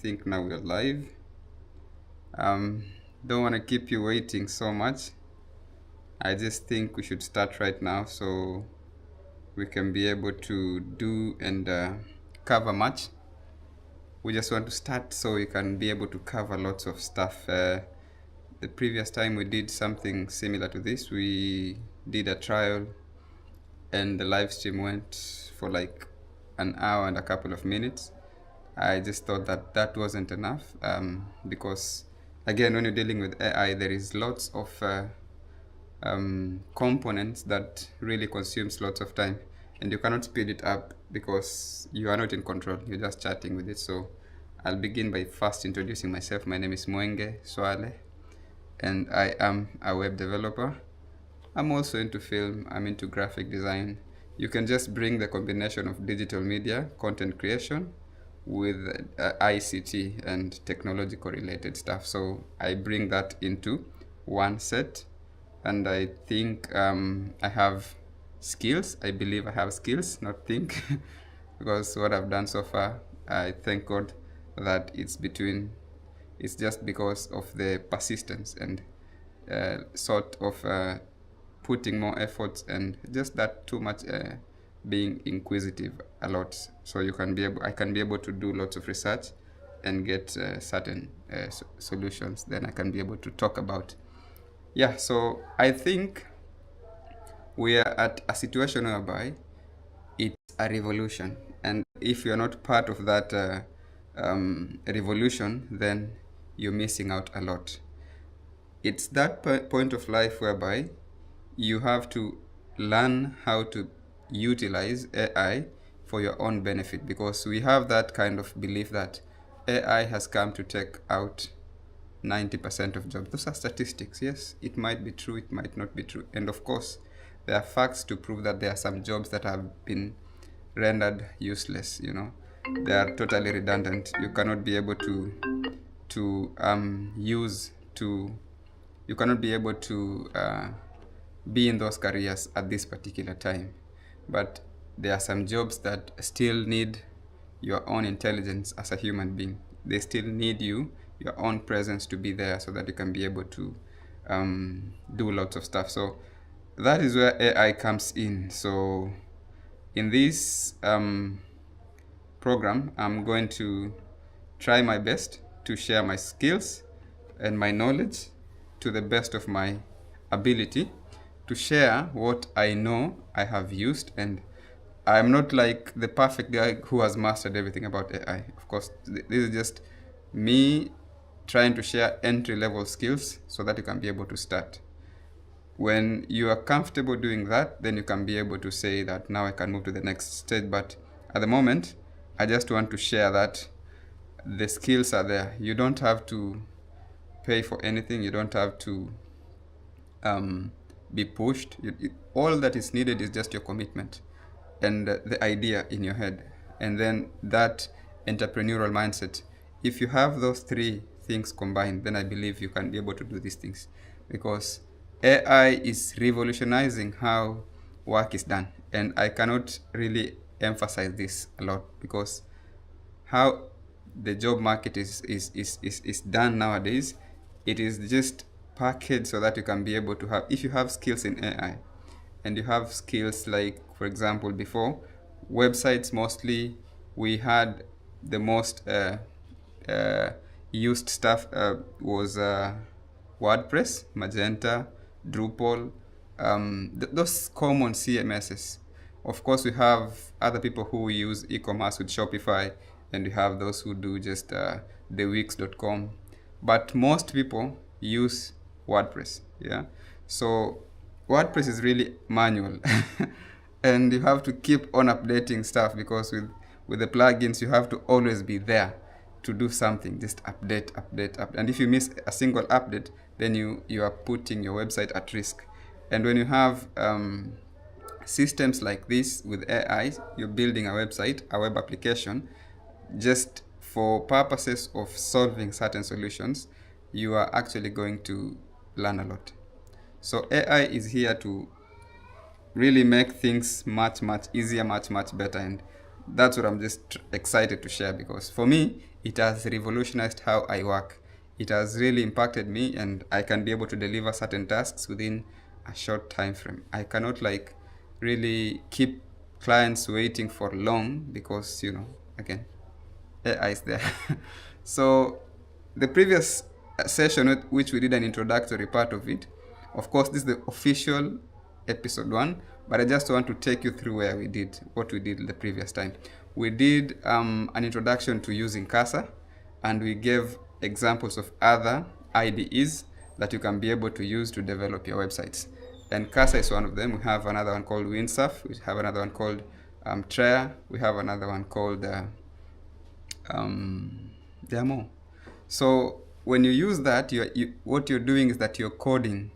think now we're live. Don't want to keep you waiting so much. I just think we should start right now so we can be able to do and cover much. We just want to start so we can be able to cover lots of stuff. The previous time we did something similar to this. We did a trial and the live stream went for like an hour and a couple of minutes. I just thought that that wasn't enough because, again, when you're dealing with AI, there is lots of components that really consumes lots of time, and you cannot speed it up because you are not in control. You're just chatting with it. So I'll begin by first introducing myself. My name is Mwenge Swale, and I am a web developer. I'm also into film. I'm into graphic design. You can just bring the combination of digital media, content creation, with ICT and technological related stuff. So I bring that into one set, and I think I have skills. I believe I have skills, not think, because what I've done so far, I thank God that it's just because of the persistence and sort of putting more efforts and just that too much being inquisitive a lot. So I can be able to do lots of research and get certain solutions. Then I can be able to talk about. Yeah, so I think we are at a situation whereby it's a revolution, and if you're not part of that revolution, then you're missing out a lot. It's that point of life whereby you have to learn how to utilize AI for your own benefit, because we have that kind of belief that AI has come to take out 90% of jobs. Those are statistics. Yes, it might be true, it might not be true. And of course, there are facts to prove that there are some jobs that have been rendered useless, They are totally redundant. You cannot be able to you cannot be able to be in those careers at this particular time. But there are some jobs that still need your own intelligence as a human being. They still need your own presence to be there so that you can be able to do lots of stuff. So that is where AI comes in. So in this program, I'm going to try my best to share my skills and my knowledge to the best of my ability, to share what I know I have used. And I'm not like the perfect guy who has mastered everything about AI. Of course, this is just me trying to share entry-level skills so that you can be able to start. When you are comfortable doing that, then you can be able to say that now I can move to the next stage. But at the moment, I just want to share that the skills are there. You don't have to pay for anything. You don't have to be pushed. All that is needed is just your commitment and the idea in your head, and then that entrepreneurial mindset. If you have those three things combined, then I believe you can be able to do these things, because AI is revolutionizing how work is done. And I cannot really emphasize this a lot, because how the job market is done nowadays, it is just packaged so that you can be able to have, if you have skills in AI and you have skills like, for example, before, websites mostly, we had the most used stuff was WordPress, Magenta, Drupal, those common CMSs. Of course, we have other people who use e-commerce with Shopify, and we have those who do just thewix.com. But most people use WordPress, yeah? So WordPress is really manual. And you have to keep on updating stuff, because with the plugins, you have to always be there to do something. Just update. And if you miss a single update, then you are putting your website at risk. And when you have systems like this with AI, you're building a website, a web application, just for purposes of solving certain solutions, you are actually going to learn a lot. So AI is here to really make things much easier, much better. And that's what I'm just excited to share, because for me, it has revolutionized how I work. It has really impacted me, and I can be able to deliver certain tasks within a short time frame. I cannot like really keep clients waiting for long because, again, AI is there. So the previous session, which we did an introductory part of it, of course, this is the official episode 1, but I just want to take you through what we did the previous time. We did an introduction to using Casa, and we gave examples of other IDEs that you can be able to use to develop your websites. And Casa is one of them. We have another one called Windsurf. We have another one called Treya. We have another one called there are more. So when you use that, what you're doing is that you're coding,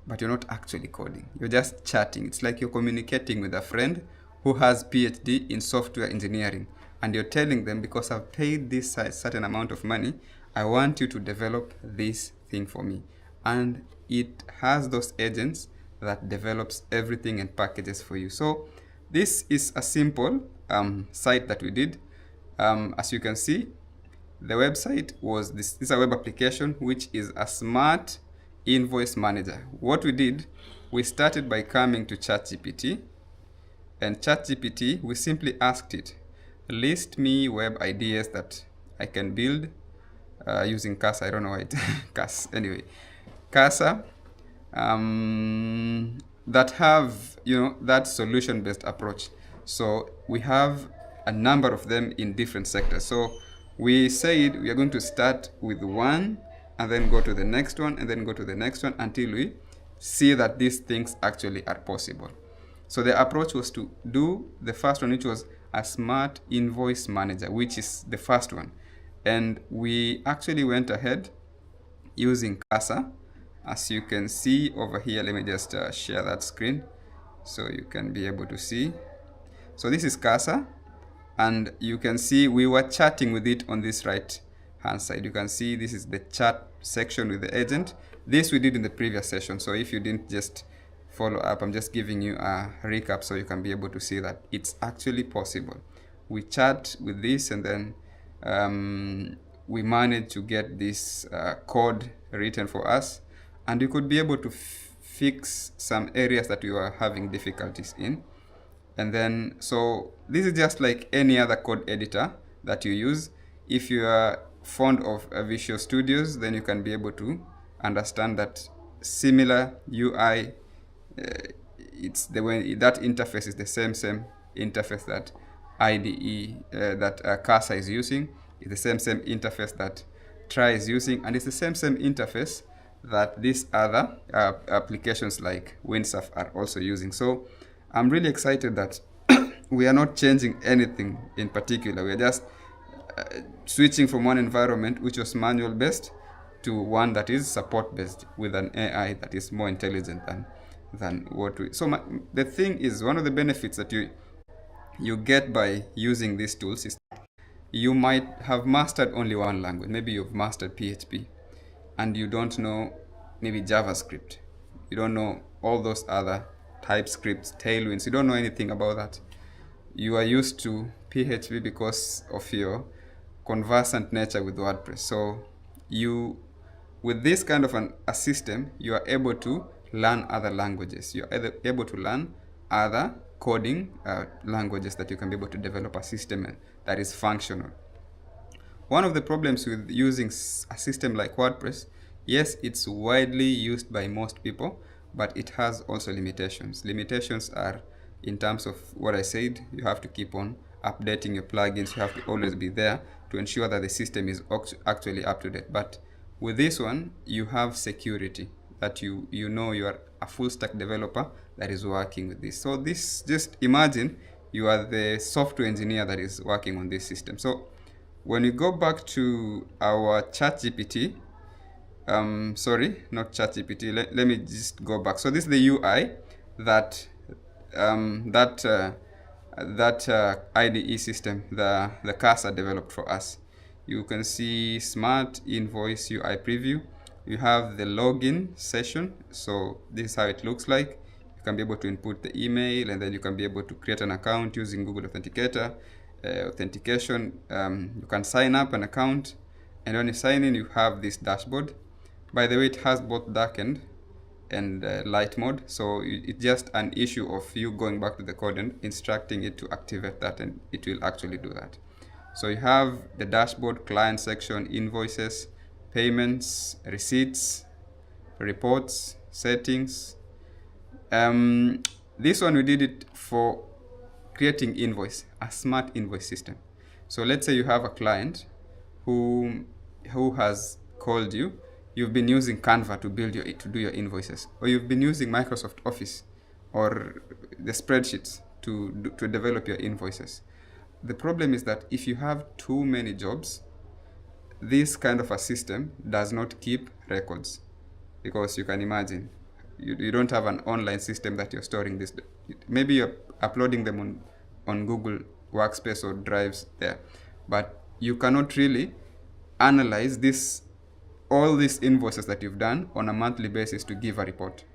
but you're not actually coding. You're just chatting. It's like you're communicating with a friend who has PhD in software engineering, and you're telling them, because I've paid this certain amount of money, I want you to develop this thing for me. And it has those agents that develops everything and packages for you. So this is a simple site that we did. As you can see, the website was this is a web application which is a smart invoice manager. What we did, we started by coming to ChatGPT, and ChatGPT, we simply asked it, list me web ideas that I can build using Casa. I don't know why it Casa. Anyway, Casa that have that solution-based approach. So we have a number of them in different sectors. So we said we are going to start with one, and then go to the next one, and then go to the next one, until we see that these things actually are possible. So the approach was to do the first one, which was a smart invoice manager, which is the first one. And we actually went ahead using Casa. As you can see over here, let me just share that screen so you can be able to see. So this is Casa, and you can see we were chatting with it on this right hand side. You can see this is the chat section with the agent. This we did in the previous session, so if you didn't just follow up, I'm just giving you a recap so you can be able to see that it's actually possible. We chat with this, and then we managed to get this code written for us, and you could be able to fix some areas that you are having difficulties in. And then, so this is just like any other code editor that you use. If you are fond of Visual Studios, then you can be able to understand that similar UI, it's the way that interface is the same interface that IDE that Casa is using. It's the same interface that Treya is using, and it's the same interface that these other applications like Windsurf are also using. So I'm really excited that we are not changing anything in particular. We are just switching from one environment which was manual based to one that is support based with an AI that is more intelligent than what we. So the thing is, one of the benefits that you get by using these tools is you might have mastered only one language. Maybe you've mastered PHP, and you don't know maybe JavaScript. You don't know all those other TypeScript, Tailwinds. You don't know anything about that. You are used to PHP because of your conversant nature with WordPress. So with this kind of a system, you are able to learn other languages. You are able to learn other coding languages that you can be able to develop a system that is functional. One of the problems with using a system like WordPress, yes, it's widely used by most people, but it has also limitations. Limitations are in terms of what I said. You have to keep on updating your plugins. You have to always be there to ensure that the system is actually up to date. But with this one, you have security, that you know you are a full stack developer that is working with this. So this, just imagine you are the software engineer that is working on this system. So when you go back to our ChatGPT, sorry, not ChatGPT. Let me just go back. So this is the UI that IDE system, the Casa developed for us. You can see Smart Invoice UI preview. You have the login session. So this is how it looks like. You can be able to input the email, and then you can be able to create an account using Google Authenticator, authentication. You can sign up an account, and when you sign in, you have this dashboard. By the way, it has both darkened and light mode, so it's just an issue of you going back to the code and instructing it to activate that, and it will actually do that. So you have the dashboard, client section, invoices, payments, receipts, reports, settings. This one we did it for creating invoice, a smart invoice system. So let's say you have a client who has called you. You've been using Canva to do your invoices, or you've been using Microsoft Office or the spreadsheets to develop your invoices. The problem is that if you have too many jobs, this kind of a system does not keep records, because you can imagine you don't have an online system that you're storing this. Maybe you're uploading them on Google Workspace or drives there, but you cannot really analyze all these invoices that you've done on a monthly basis to give a report.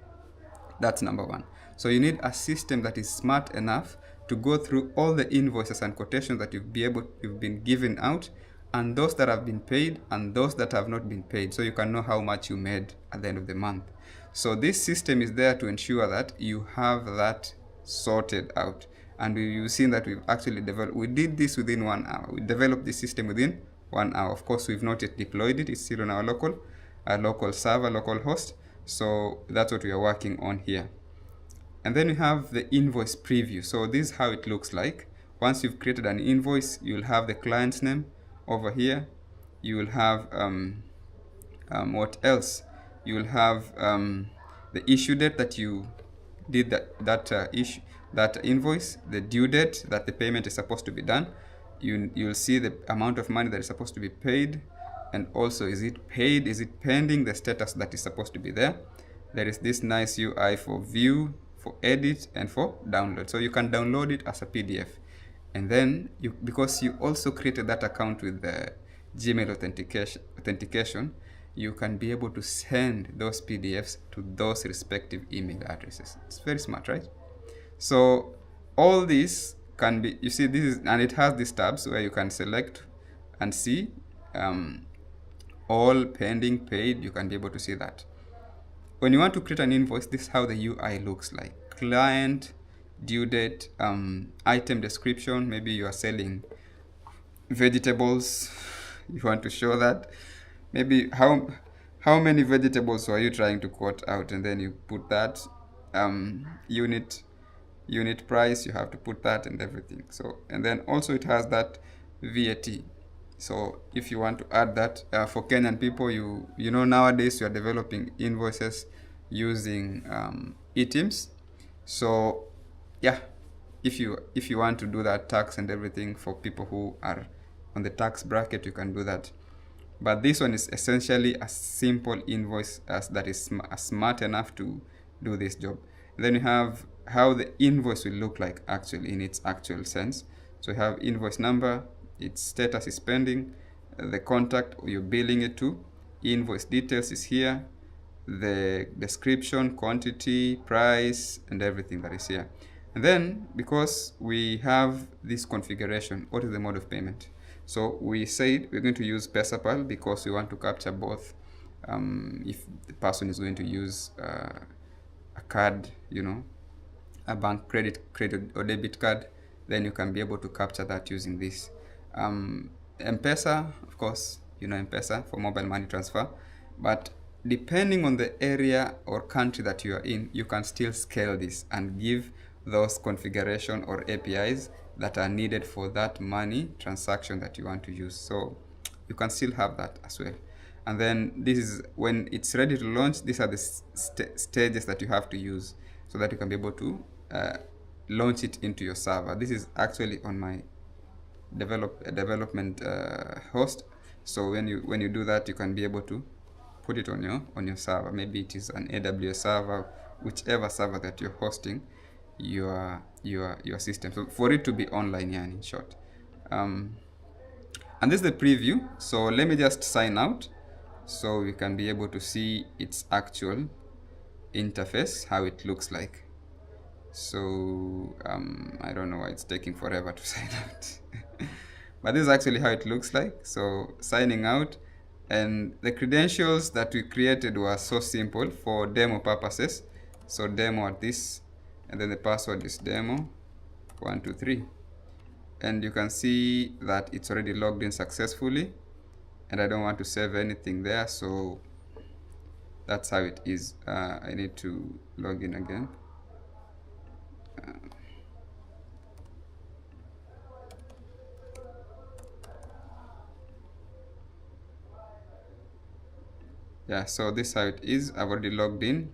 That's number one. So you need a system that is smart enough to go through all the invoices and quotations that you've been given out, and those that have been paid and those that have not been paid, so you can know how much you made at the end of the month. So this system is there to ensure that you have that sorted out. And you've seen that we've actually we did this within 1 hour. We developed this system within 1 hour. Of course, we've not yet deployed it. It's still on our local server, local host. So that's what we are working on here. And then we have the invoice preview. So this is how it looks like. Once you've created an invoice, you'll have the client's name over here. You will have what else? You will have the issue date that you did that invoice, the due date that the payment is supposed to be done. You'll see the amount of money that is supposed to be paid, and also is it paid, is it pending, the status that is supposed to be there. There is this nice UI for view, for edit, and for download. So you can download it as a PDF. And then because you also created that account with the Gmail authentication, you can be able to send those PDFs to those respective email addresses. It's very smart, right? So all this can be, you see, this is, and it has these tabs where you can select and see all pending, paid. You can be able to see that. When you want to create an invoice, this is how the UI looks like. Client, due date, item description. Maybe you are selling vegetables. You want to show that. Maybe how many vegetables are you trying to quote out, and then you put that. Unit price, you have to put that and everything. So, and then also it has that VAT. So if you want to add that for Kenyan people, you know, nowadays you are developing invoices using eTeams. So yeah, if you want to do that tax and everything for people who are on the tax bracket, you can do that. But this one is essentially a simple invoice that is smart enough to do this job. Then you have how the invoice will look like actually in its actual sense. So you have invoice number, its status is pending, the contact you're billing it to, invoice details is here, the description, quantity, price, and everything that is here. And then because we have this configuration, what is the mode of payment? So we said we're going to use PesaPal because we want to capture both. If the person is going to use a card, you know, a bank credit or debit card, then you can be able to capture that using this. M-Pesa, of course, you know M-Pesa for mobile money transfer, but depending on the area or country that you are in, you can still scale this and give those configuration or APIs that are needed for that money transaction that you want to use. So you can still have that as well. And then this is when it's ready to launch. These are the stages that you have to use so that you can be able to launch it into your server. This is actually on my development host. So when you do that, you can be able to put it on your server. Maybe it is an AWS server, whichever server that you're hosting your system. So for it to be online, yeah, in short. And this is the preview. So let me just sign out so we can be able to see its actual interface, how it looks like. So I don't know why it's taking forever to sign out. But this is actually how it looks like. So signing out, and the credentials that we created were so simple for demo purposes. So demo at this, and then the password is demo 123. And you can see that it's already logged in successfully, and I don't want to save anything there, so that's how it is. I need to log in again. Yeah, so this is how it is. I've already logged in,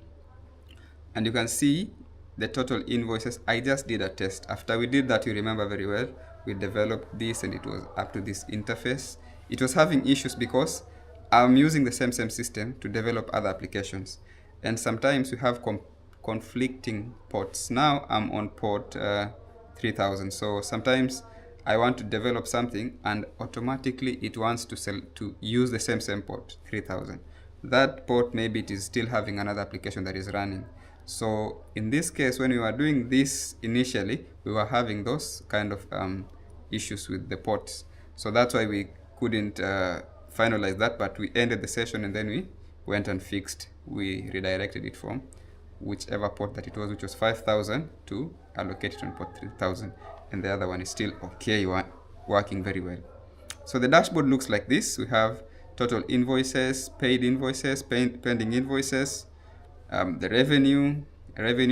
and you can see the total invoices. I just did a test. After we did that, you remember very well, we developed this and it was up to this interface. It was having issues because I'm using the same system to develop other applications, and sometimes we have conflicting ports. Now I'm on port 3000, so sometimes I want to develop something and automatically it wants to use the same port 3000. That port, maybe it is still having another application that is running. So in this case, when we were doing this initially, we were having those kind of issues with the ports. So that's why we couldn't finalize that, but we ended the session and then we went and fixed. We redirected it from whichever port that it was, which was 5000, to allocate it on port 3000, and the other one is still okay, working very well. So the dashboard looks like this. We have total invoices, paid invoices, pending invoices, the revenue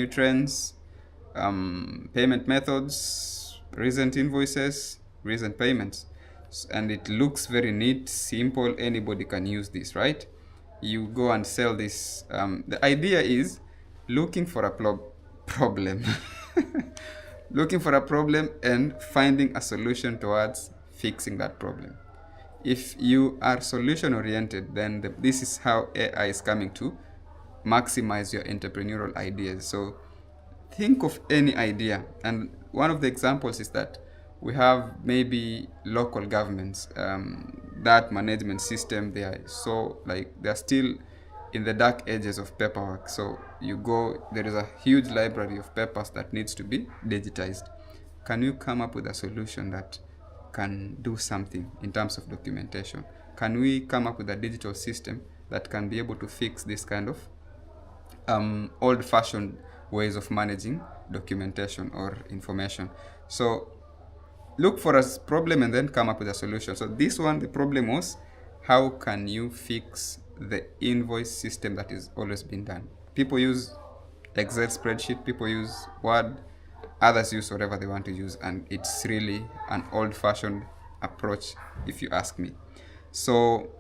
trends, payment methods, recent invoices, recent payments. And it looks very neat, simple. Anybody can use this, right? You go and sell this. The idea is looking for a problem. Looking for a problem and finding a solution towards fixing that problem. If you are solution oriented, then this is how AI is coming to maximize your entrepreneurial ideas. So think of any idea, and one of the examples is that we have maybe local governments, that management system, they are so they're still in the dark ages of paperwork. So you go, there is a huge library of papers that needs to be digitized. Can you come up with a solution that can do something in terms of documentation? Can we come up with a digital system that can be able to fix this kind of old-fashioned ways of managing documentation or information? So look for a problem and then come up with a solution. So this one, the problem was, how can you fix the invoice system that is always been done? People use Excel spreadsheet, people use Word, others use whatever they want to use, and it's really an old-fashioned approach if you ask me. So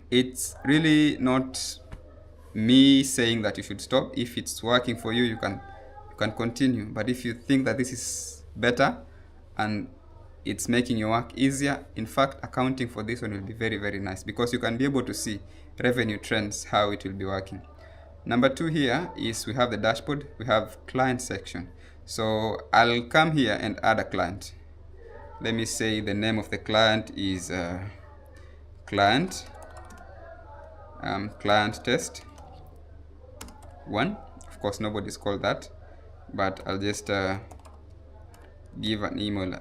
it's really not me saying that you should stop. If it's working for you, you can continue. But if you think that this is better and it's making your work easier, in fact, accounting for this one will be very, very nice, because you can be able to see revenue trends, how it will be working. Number 2 here is we have the dashboard, we have client section. So I'll come here and add a client. Let me say the name of the client is client test 1. Of course, nobody's called that, but I'll just give an email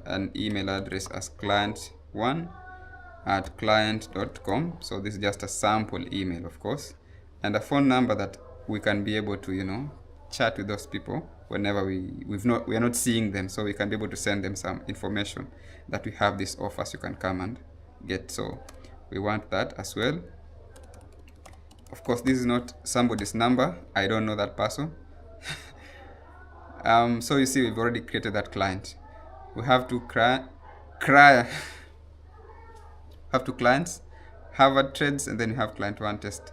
address as client1@client.com. So this is just a sample email, of course, and a phone number that we can be able to chat with those people whenever we are not seeing them, so we can be able to send them some information that we have this offer, so you can come and get. So we want that as well. Of course, this is not somebody's number. I don't know that person. So you see, we've already created that client. We have two have two clients, Harvard Trades, and then you have client 1, test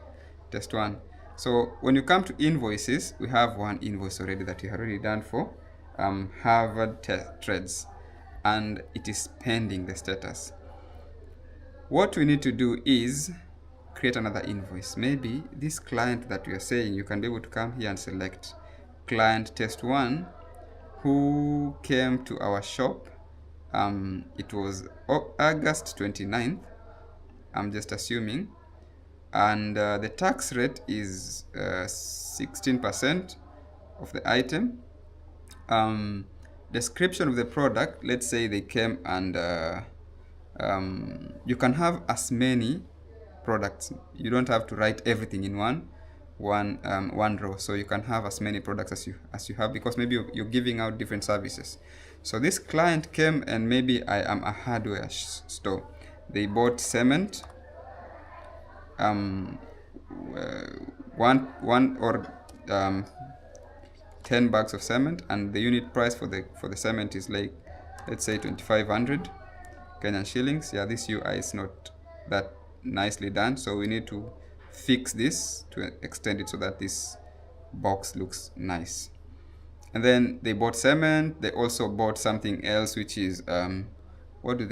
1. So when you come to invoices, we have one invoice already that we have already done for Harvard Trades, and it is pending the status. What we need to do is create another invoice. Maybe this client that we are saying, you can be able to come here and select client test 1 who came to our shop. It was August 29th, I'm just assuming, and the tax rate is 16% of the item, description of the product. Let's say they came and you can have as many products. You don't have to write everything in one row. So you can have as many products as you have, because maybe you're giving out different services. So this client came, and maybe I am a hardware store. They bought cement, one or 10 bags of cement, and the unit price for the cement is like, let's say 2,500 Kenyan shillings. Yeah, this UI is not that nicely done, so we need to fix this to extend it so that this box looks nice. And then they bought cement. They also bought something else, which is what do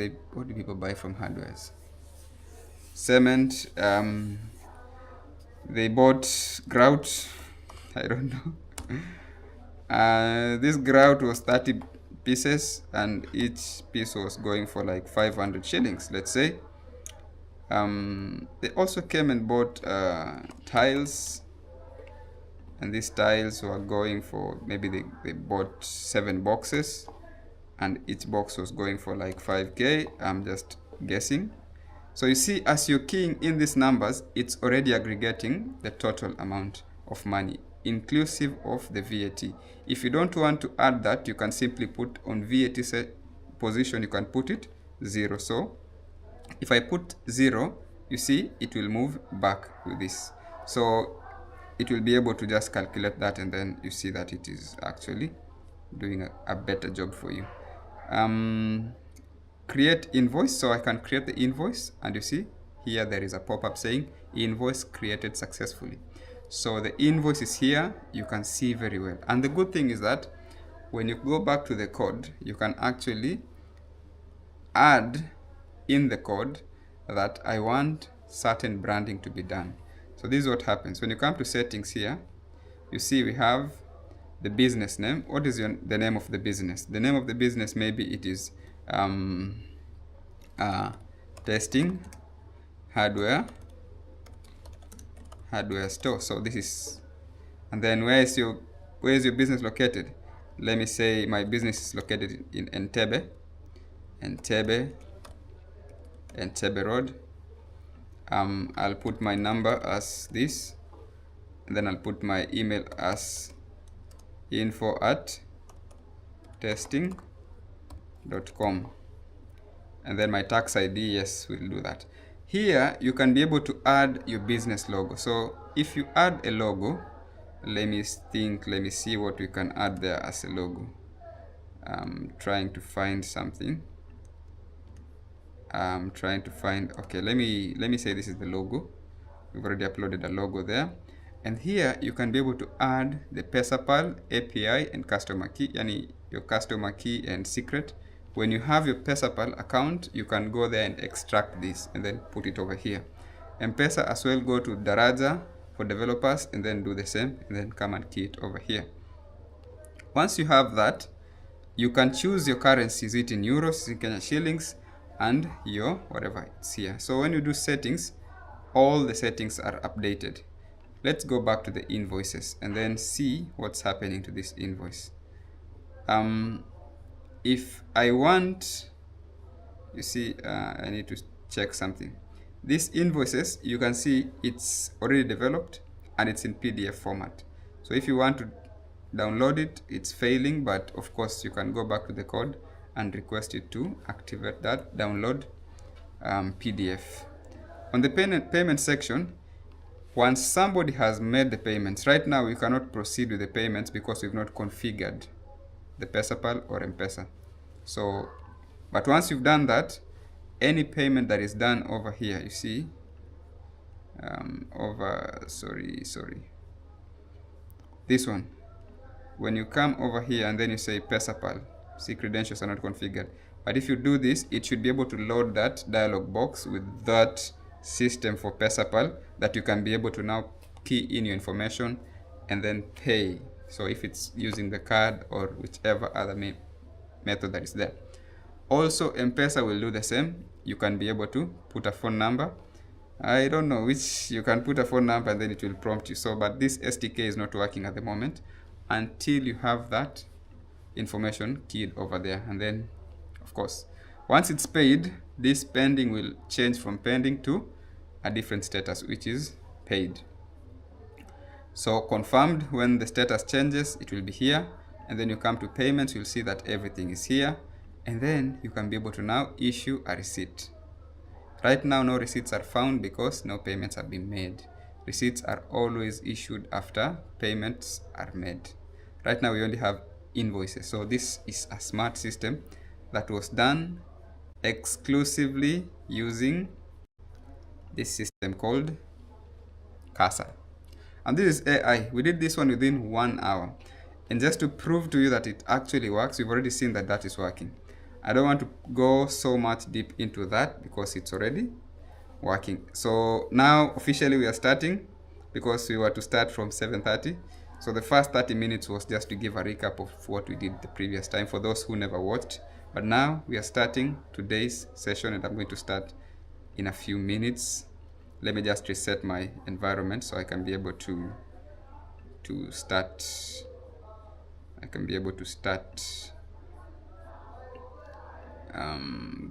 people buy from hardwares? Cement. They bought grout. I don't know. This grout was 30 pieces, and each piece was going for like 500 shillings, let's say. They also came and bought tiles, and these tiles were going for, maybe they bought 7 boxes, and each box was going for like 5k. I'm just guessing. So you see, as you're keying in these numbers, it's already aggregating the total amount of money, inclusive of the VAT. If you don't want to add that, you can simply put on VAT position, you can put it 0. So if I put 0, you see it will move back with this. So it will be able to just calculate that, and then you see that it is actually doing a better job for you. Create invoice. So I can create the invoice, and you see here there is a pop-up saying invoice created successfully. So the invoice is here, you can see very well. And the good thing is that when you go back to the code, you can actually add in the code that I want certain branding to be done. So this is what happens. When you come to settings here, you see we have the business name. What is the name of the business? The name of the business, maybe it is testing hardware store. So this is, and then where is your business located? Let me say my business is located in Entebbe Road. I'll put my number as this, and then I'll put my email as info@testing.com, and then my tax ID, yes, we'll do that. Here you can be able to add your business logo. So if you add a logo, let me see what we can add there as a logo. I'm trying to find something. Okay, let me say this is the logo. We've already uploaded a logo there. And here you can be able to add the PesaPal API and customer key, yani your customer key and secret. When you have your PesaPal account, you can go there and extract this and then put it over here. M-Pesa as well, go to Daraja for developers and then do the same, and then come and key it over here. Once you have that, you can choose your currency. Is it in euros, in Kenya shillings, and your whatever it's here. So when you do settings, all the settings are updated. Let's go back to the invoices and then see what's happening to this invoice. If I want, you see, I need to check something. These invoices, you can see it's already developed and it's in PDF format. So if you want to download it, it's failing, but of course you can go back to the code and request it to activate that download PDF. On the payment section, once somebody has made the payments, right now we cannot proceed with the payments because we've not configured the PesaPal or M-Pesa. So, but once you've done that, any payment that is done over here, you see, this one, when you come over here and then you say PesaPal, see credentials are not configured. But if you do this, it should be able to load that dialog box with that system for PesaPal, that you can be able to now key in your information and then pay. So if it's using the card or whichever other method that is there. Also, M-Pesa will do the same. You can be able to put a phone number. I don't know which, you can put a phone number and then it will prompt you. So, but this SDK is not working at the moment. Until you have that, information keyed over there. And then, of course, once it's paid, this pending will change from pending to a different status, which is paid. So confirmed, when the status changes, it will be here. And then you come to payments, you'll see that everything is here. And then you can be able to now issue a receipt. Right now, no receipts are found because no payments have been made. Receipts are always issued after payments are made. Right now, we only have invoices. So this is a smart system that was done exclusively using this system called Casa. And this is AI. We did this one within 1 hour. And just to prove to you that it actually works, we've already seen that that is working. I don't want to go so much deep into that because it's already working. So now officially we are starting because we were to start from 7:30. So the first 30 minutes was just to give a recap of what we did the previous time for those who never watched. But now we are starting today's session, and I'm going to start in a few minutes. Let me just reset my environment so I can be able to start.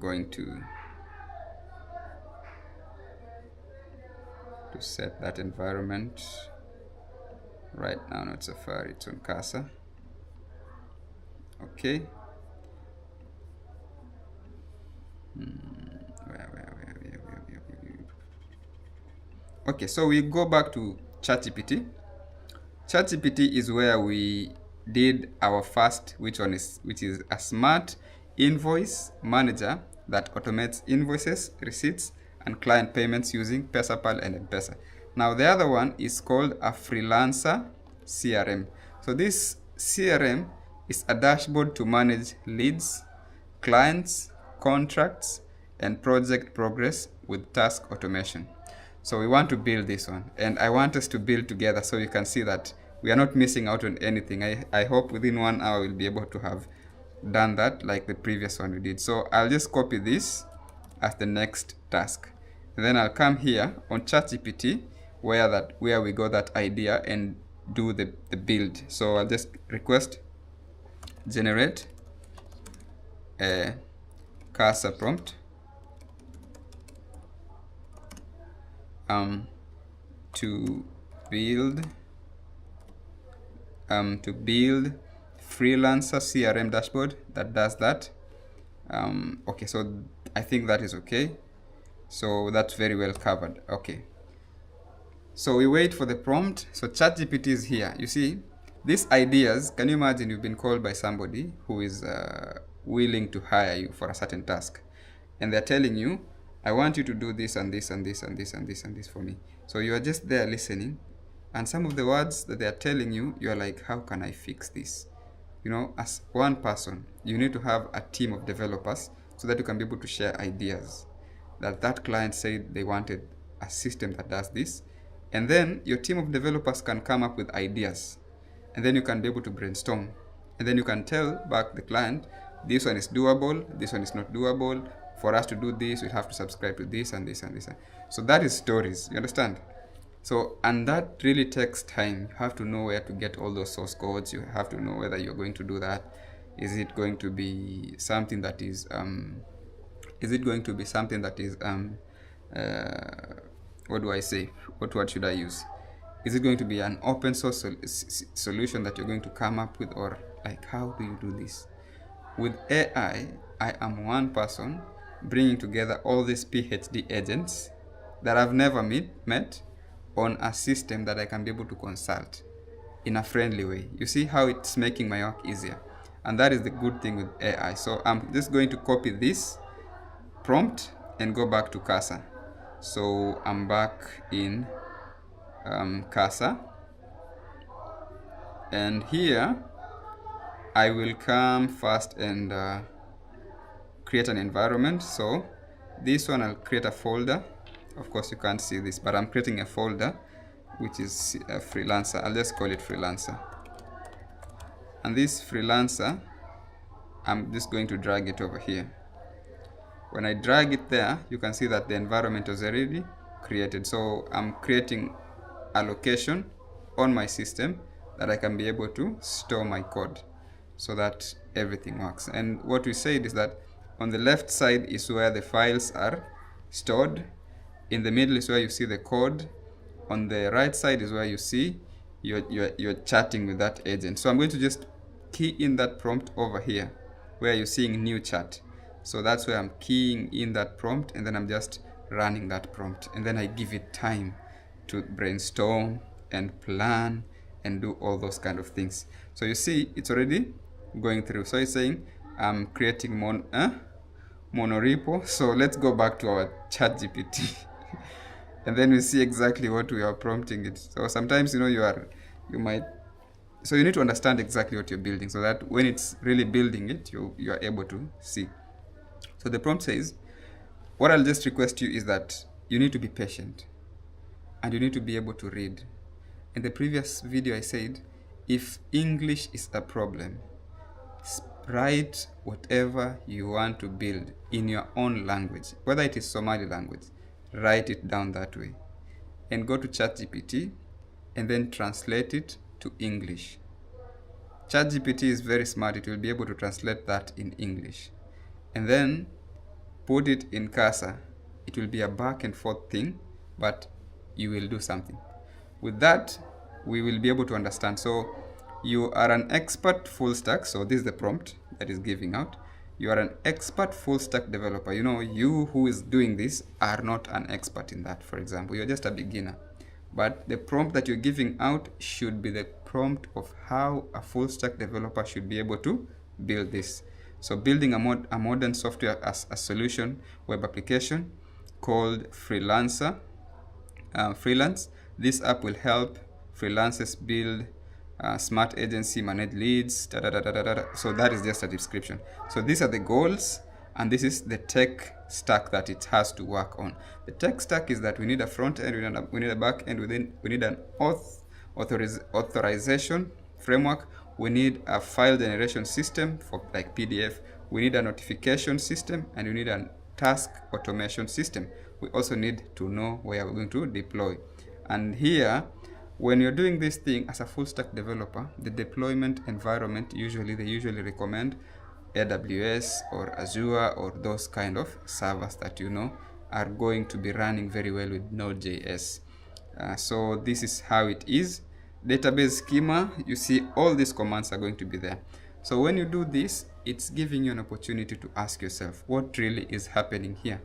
Going to set that environment right now. Not Safari, it's on Casa. Okay. Okay, so we go back to ChatGPT. ChatGPT is where we did our first, which is a smart invoice manager that automates invoices, receipts, and client payments using PesaPal and M-Pesa. Now the other one is called a Freelancer CRM. So this CRM is a dashboard to manage leads, clients, contracts, and project progress with task automation. So we want to build this one, and I want us to build together so you can see that we are not missing out on anything. I hope within 1 hour we'll be able to have done that like the previous one we did. So I'll just copy this as the next task. And then I'll come here on ChatGPT where we got that idea and do the build. So I'll just request generate a Casa prompt to build Freelancer CRM dashboard that does that. Okay, so I think that is okay. So that's very well covered. Okay. So we wait for the prompt. So ChatGPT is here. You see, these ideas, can you imagine you've been called by somebody who is willing to hire you for a certain task, and they're telling you, I want you to do this and this and this and this and this and this for me. So you are just there listening, and some of the words that they are telling you, you are like, how can I fix this? You know, as one person, you need to have a team of developers so that you can be able to share ideas. That client said they wanted a system that does this, and then your team of developers can come up with ideas, and then you can be able to brainstorm, and then you can tell back the client, this one is doable, this one is not doable. For us to do this, we have to subscribe to this and this and this. So that is stories, you understand? So, and that really takes time. You have to know where to get all those source codes. You have to know whether you're going to do that. Is it going to be something that is what do I say? What word should I use? Is it going to be an open source solution that you're going to come up with, or like, how do you do this? With AI, I am one person bringing together all these PhD agents that I've never met on a system that I can be able to consult in a friendly way. You see how it's making my work easier. And that is the good thing with AI. So I'm just going to copy this prompt and go back to Casa. So I'm back in Casa. And here I will come first and create an environment. So this one, I'll create a folder. Of course you can't see this, but I'm creating a folder which is a Freelancer. I'll just call it Freelancer. And this Freelancer, I'm just going to drag it over here. When I drag it there, you can see that the environment is already created. So I'm creating a location on my system that I can be able to store my code. so that everything works. And what we said is that on the left side is where the files are stored. In the middle is where you see the code. On the right side is where you see you're chatting with that agent. So I'm going to just key in that prompt over here where you're seeing new chat. So that's where I'm keying in that prompt, and then I'm just running that prompt, and then I give it time to brainstorm and plan and do all those kind of things. So you see it's already going through. So it's saying I'm creating monorepo. So let's go back to our ChatGPT and then we see exactly what we are prompting it. So sometimes, you might, so you need to understand exactly what you're building so that when it's really building it, you are able to see. So the prompt says, what I'll just request you is that you need to be patient and you need to be able to read. In the previous video I said, if English is a problem, write whatever you want to build in your own language, whether it is Somali language, write it down that way and go to ChatGPT and then translate it to English. ChatGPT is very smart. It will be able to translate that in English and then put it in Casa. It will be a back and forth thing, but you will do something. With that, we will be able to understand. So you are an expert full stack. So this is the prompt that is giving out. You are an expert full stack developer. You who is doing this are not an expert in that. For example, you're just a beginner. But the prompt that you're giving out should be the prompt of how a full stack developer should be able to build this. So building a modern software as a solution web application called Freelancer. Freelance. This app will help freelancers build smart agency, manage leads, So that is just a description. So these are the goals, and this is the tech stack that it has to work on. The tech stack is that we need a front end, we need a back end, we need an authorization framework, we need a file generation system for like PDF, we need a notification system, and we need a task automation system. We also need to know where we're going to deploy. And here, when you're doing this thing as a full stack developer, the deployment environment, they usually recommend AWS or Azure or those kind of servers that are going to be running very well with Node.js. So this is how it is. Database schema, you see all these commands are going to be there. So when you do this, it's giving you an opportunity to ask yourself, what really is happening here?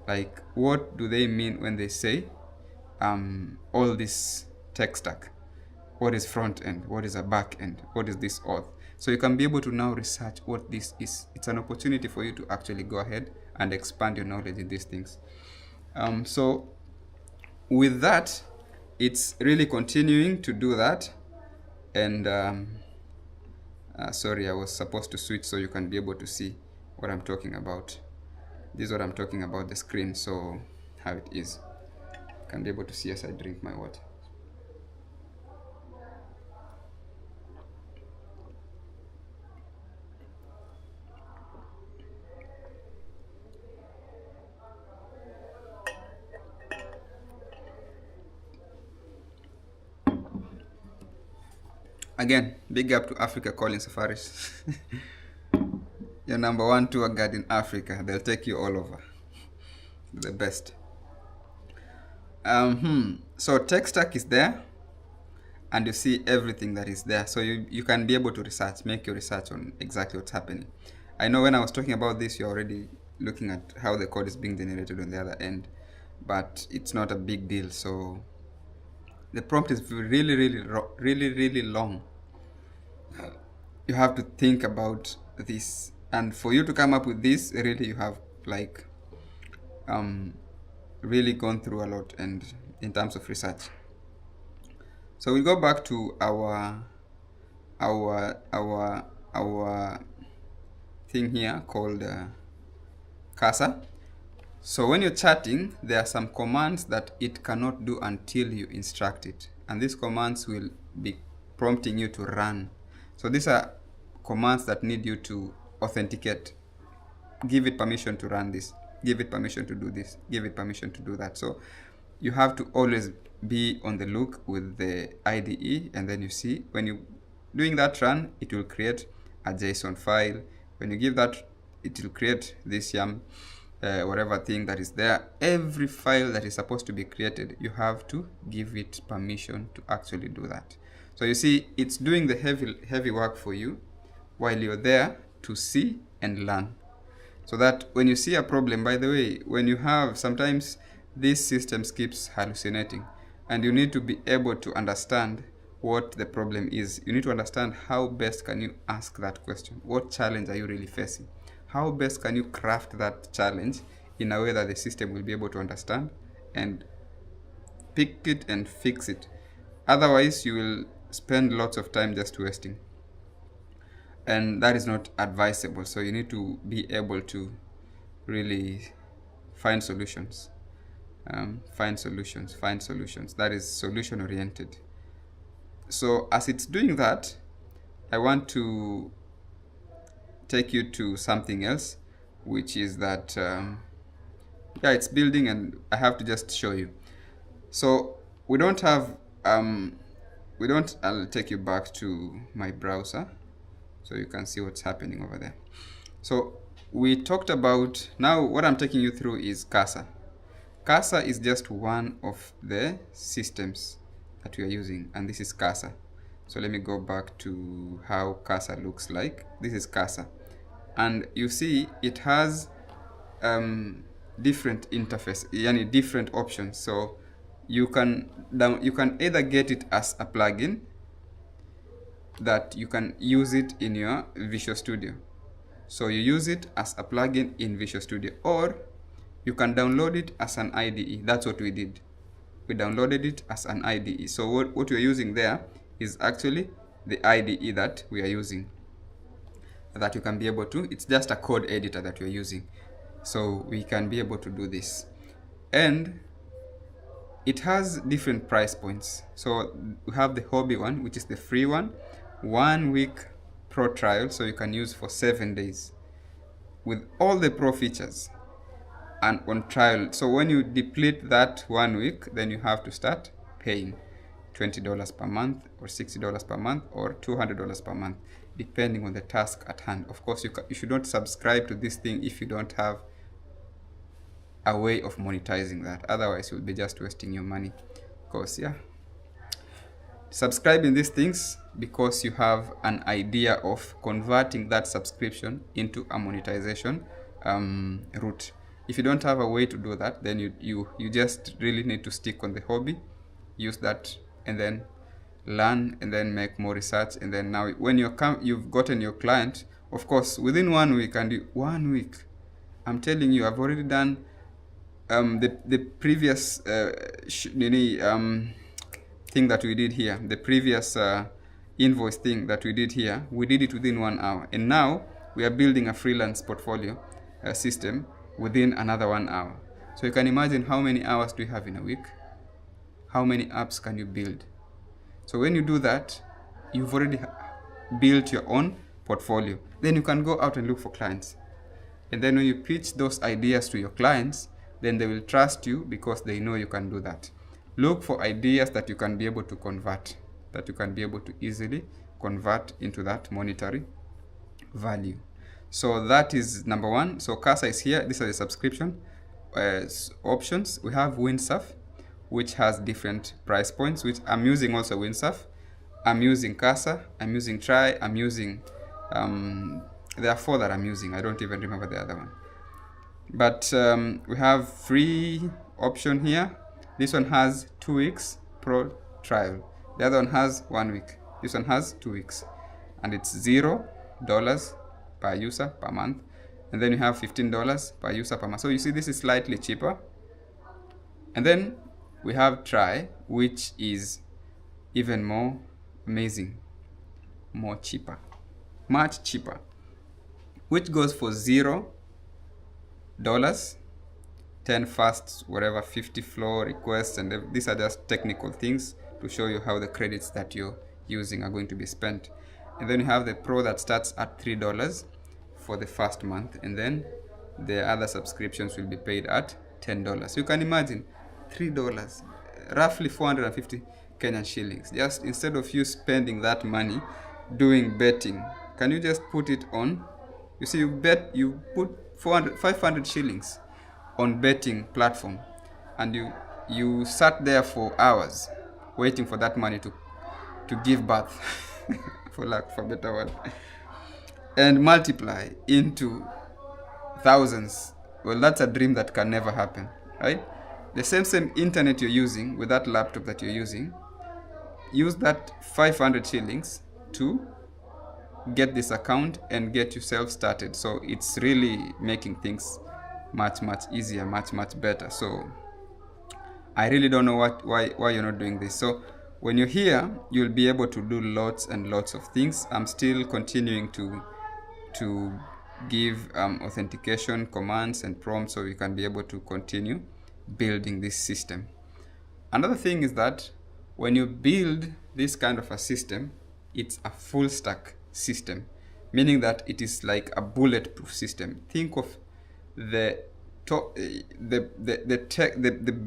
Like, what do they mean when they say all this tech stack? What is front end? What is a back end? What is this auth? So you can be able to now research what this is. It's an opportunity for you to actually go ahead and expand your knowledge in these things. So with that, it's really continuing to do that. And sorry, I was supposed to switch so you can be able to see what I'm talking about. This is what I'm talking about, the screen, so how it is. You can be able to see as I drink my water. Again, big up to Africa calling safaris. Your number one tour guide in Africa. They'll take you all over. The best. So tech stack is there, and you see everything that is there. So you can be able to make your research on exactly what's happening. I know when I was talking about this, you're already looking at how the code is being generated on the other end, but it's not a big deal. So the prompt is really long. You have to think about this, and for you to come up with this, really you have like really gone through a lot and in terms of research. So we go back to our thing here called Casa. So when you're chatting, there are some commands that it cannot do until you instruct it, and these commands will be prompting you to run. So these are commands that need you to authenticate. Give it permission to run this, give it permission to do this, give it permission to do that. So you have to always be on the look with the IDE, and then you see when you doing that run, it will create a JSON file. When you give that, it will create this YAM whatever thing that is there. Every file that is supposed to be created, you have to give it permission to actually do that. So you see, it's doing the heavy work for you while you're there to see and learn. So that when you see a problem, by the way, when you have, sometimes this system keeps hallucinating, and you need to be able to understand what the problem is. You need to understand how best can you ask that question. What challenge are you really facing? How best can you craft that challenge in a way that the system will be able to understand and pick it and fix it. Otherwise, you will spend lots of time just wasting. And that is not advisable. So you need to be able to really find solutions. Find solutions. That is solution oriented. So as it's doing that, I want to take you to something else, which is that it's building, and I have to just show you. So we don't have I'll take you back to my browser so you can see what's happening over there. So we talked about, now what I'm taking you through is Casa. Casa is just one of the systems that we are using, and this is Casa. So let me go back to how Casa looks like. This is Casa, and you see it has different interface, different options. So you can either get it as a plugin that you can use it in your Visual Studio. So you use it as a plugin in Visual Studio, or you can download it as an IDE. That's what we did. We downloaded it as an IDE. So what we're using there is actually the IDE that we are using, that you can be able to, it's just a code editor that we're using. So we can be able to do this. And it has different price points. So we have the hobby one, which is the free one, 1 week pro trial, so you can use for 7 days with all the pro features and on trial. So when you deplete that 1 week, then you have to start paying $20 per month or $60 per month or $200 per month, depending on the task at hand. Of course, you should not subscribe to this thing if you don't have a way of monetizing that. Otherwise, you'll be just wasting your money. Because subscribing these things because you have an idea of converting that subscription into a monetization route. If you don't have a way to do that, then you just really need to stick on the hobby, use that, and then learn, and then make more research. And then now when you've gotten your client, of course, within 1 week, and 1 week, I'm telling you, I've already done the previous thing that we did here, the previous invoice thing that we did here, we did it within 1 hour. And now we are building a freelance portfolio system within another 1 hour. So you can imagine how many hours do you have in a week? How many apps can you build? So when you do that, you've already built your own portfolio. Then you can go out and look for clients. And then when you pitch those ideas to your clients, then they will trust you because they know you can do that. Look for ideas that you can be able to convert, that you can be able to easily convert into that monetary value. So that is number one. So Casa is here. These are the subscription options. We have Windsurf, which has different price points, which I'm using also Windsurf. I'm using Casa, I'm using Try, I'm using, there are 4 that I'm using. I don't even remember the other one. But we have free option here. This one has 2 weeks pro trial. The other one has 1 week. This one has 2 weeks. And it's $0 per user per month. And then you have $15 per user per month. So you see this is slightly cheaper. And then we have Try, which is even more amazing, more cheaper, much cheaper, which goes for $0, 10 fasts, whatever, 50 flow requests, and these are just technical things to show you how the credits that you're using are going to be spent. And then you have the Pro that starts at $3 for the first month, and then the other subscriptions will be paid at $10. So you can imagine $3, roughly 450 Kenyan shillings. Just instead of you spending that money doing betting, can you just put it on? You see, you put 500 shillings on betting platform, and you sat there for hours waiting for that money to give birth, for lack of a better word, and multiply into thousands. Well, that's a dream that can never happen, right? The same internet you're using with that laptop that you're using, use that 500 shillings to get this account and get yourself started. So it's really making things much easier, much better. So I really don't know why you're not doing this. So when you're here, you'll be able to do lots and lots of things. I'm still continuing to give authentication commands and prompts so you can be able to continue building this system. Another thing is that when you build this kind of a system, it's a full stack system, meaning that it is like a bulletproof system. Think of the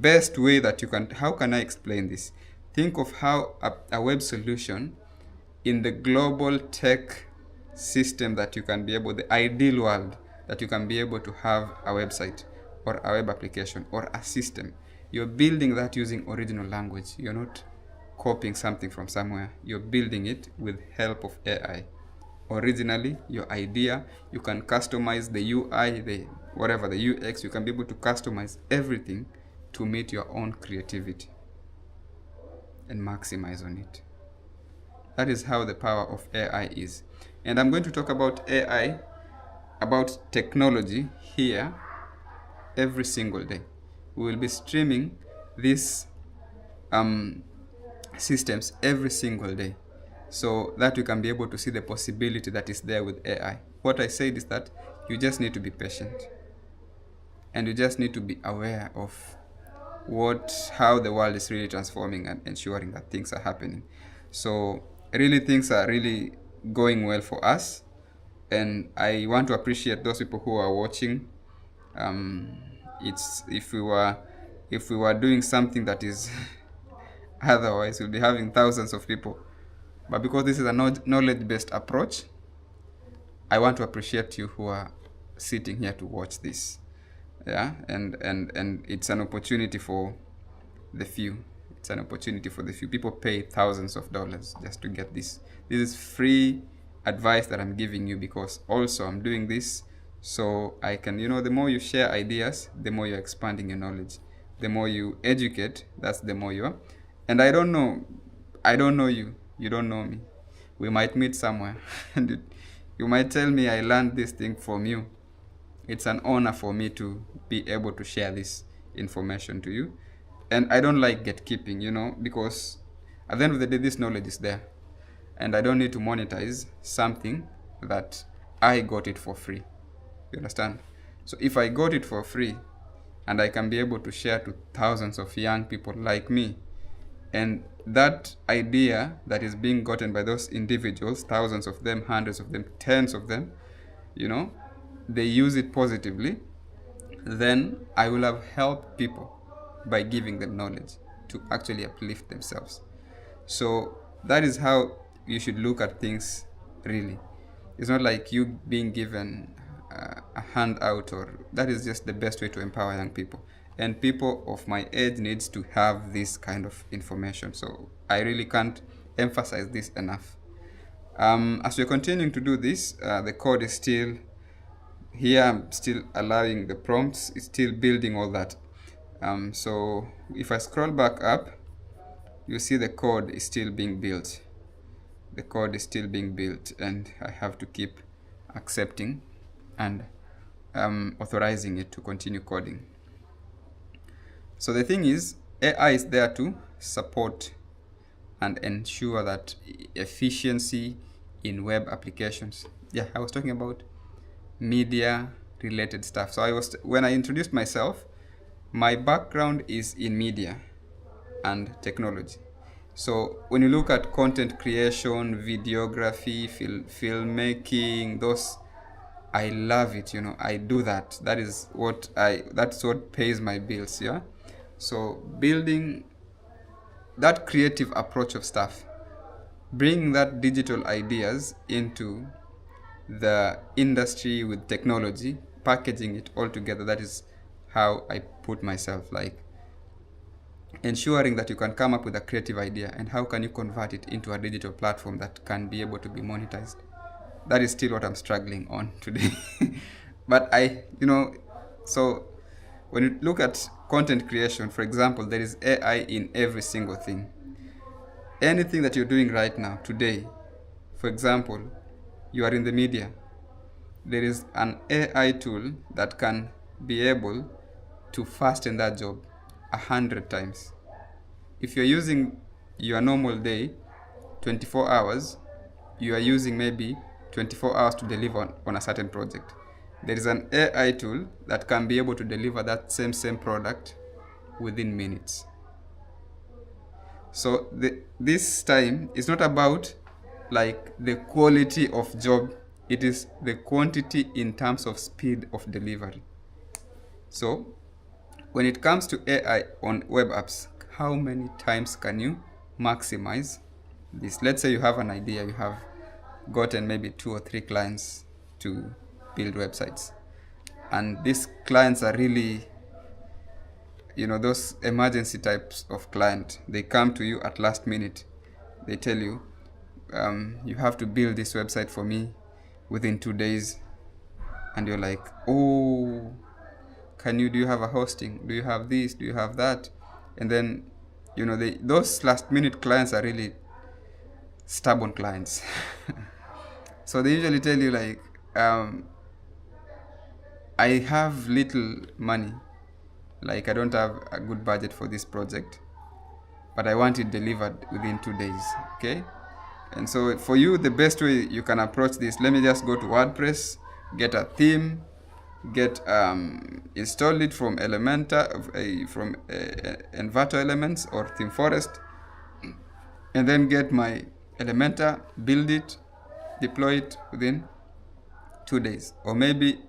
best way that you can. How can I explain this? Think of how a web solution in the global tech system that you can be able, the ideal world that you can be able to have a website or a web application or a system. You're building that using original language. You're not copying something from somewhere. You're building it with help of AI. Originally, your idea, you can customize the UI, the UX, you can be able to customize everything to meet your own creativity and maximize on it. That is how the power of AI is. And I'm going to talk about AI, about technology here every single day. We will be streaming these systems every single day, so that you can be able to see the possibility that is there with AI. What I said is that you just need to be patient, and you just need to be aware of how the world is really transforming and ensuring that things are happening. So really things are really going well for us, and I want to appreciate those people who are watching. It's if we were doing something that is otherwise, we'll be having thousands of people. But because this is a knowledge-based approach, I want to appreciate you who are sitting here to watch this. Yeah, and it's an opportunity for the few. It's an opportunity for the few. People pay thousands of dollars just to get this. This is free advice that I'm giving you, because also I'm doing this so I can, the more you share ideas, the more you're expanding your knowledge. The more you educate, that's the more you are. And I don't know you. You don't know me. We might meet somewhere and you might tell me I learned this thing from you. It's an honor for me to be able to share this information to you. And I don't like gatekeeping, because at the end of the day, this knowledge is there. And I don't need to monetize something that I got it for free. You understand? So if I got it for free and I can be able to share to thousands of young people like me, and that idea that is being gotten by those individuals, thousands of them, hundreds of them, tens of them, they use it positively, then I will have helped people by giving them knowledge to actually uplift themselves. So that is how you should look at things, really. It's not like you being given a handout, or that is just the best way to empower young people. And people of my age needs to have this kind of information. So I really can't emphasize this enough. As we're continuing to do this, the code is still here. I'm still allowing the prompts. It's still building all that. So if I scroll back up, you see the code is still being built. The code is still being built, and I have to keep accepting and authorizing it to continue coding. So the thing is, AI is there to support and ensure that efficiency in web applications. Yeah, I was talking about media related stuff. So when I introduced myself, my background is in media and technology. So when you look at content creation, videography, filmmaking, those, I love it. I do that. That's what pays my bills. Yeah. So building that creative approach of stuff, bringing that digital ideas into the industry with technology, packaging it all together. That is how I put myself, like ensuring that you can come up with a creative idea and how can you convert it into a digital platform that can be able to be monetized. That is still what I'm struggling on today. But so when you look at content creation, for example, there is AI in every single thing. Anything that you're doing right now, today, for example, you are in the media, there is an AI tool that can be able to fasten that job 100 times. If you're using your normal day, 24 hours, you are using maybe 24 hours to deliver on a certain project. There is an AI tool that can be able to deliver that same product within minutes. So this time is not about like the quality of job, it is the quantity in terms of speed of delivery. So when it comes to AI on web apps, how many times can you maximize this? Let's say you have an idea, you have gotten maybe 2 or 3 clients to build websites, and these clients are really, those emergency types of client. They come to you at last minute. They tell you, you have to build this website for me within 2 days. And you're like, oh, do you have a hosting? Do you have this? Do you have that? And then, those last minute clients are really stubborn clients. So they usually tell you like, I have little money. Like, I don't have a good budget for this project, but I want it delivered within 2 days, okay? And so for you, the best way you can approach this, let me just go to WordPress, get a theme, install it from Envato Elements or Theme Forest, and then get my Elementor, build it, deploy it within 2 days. Or maybe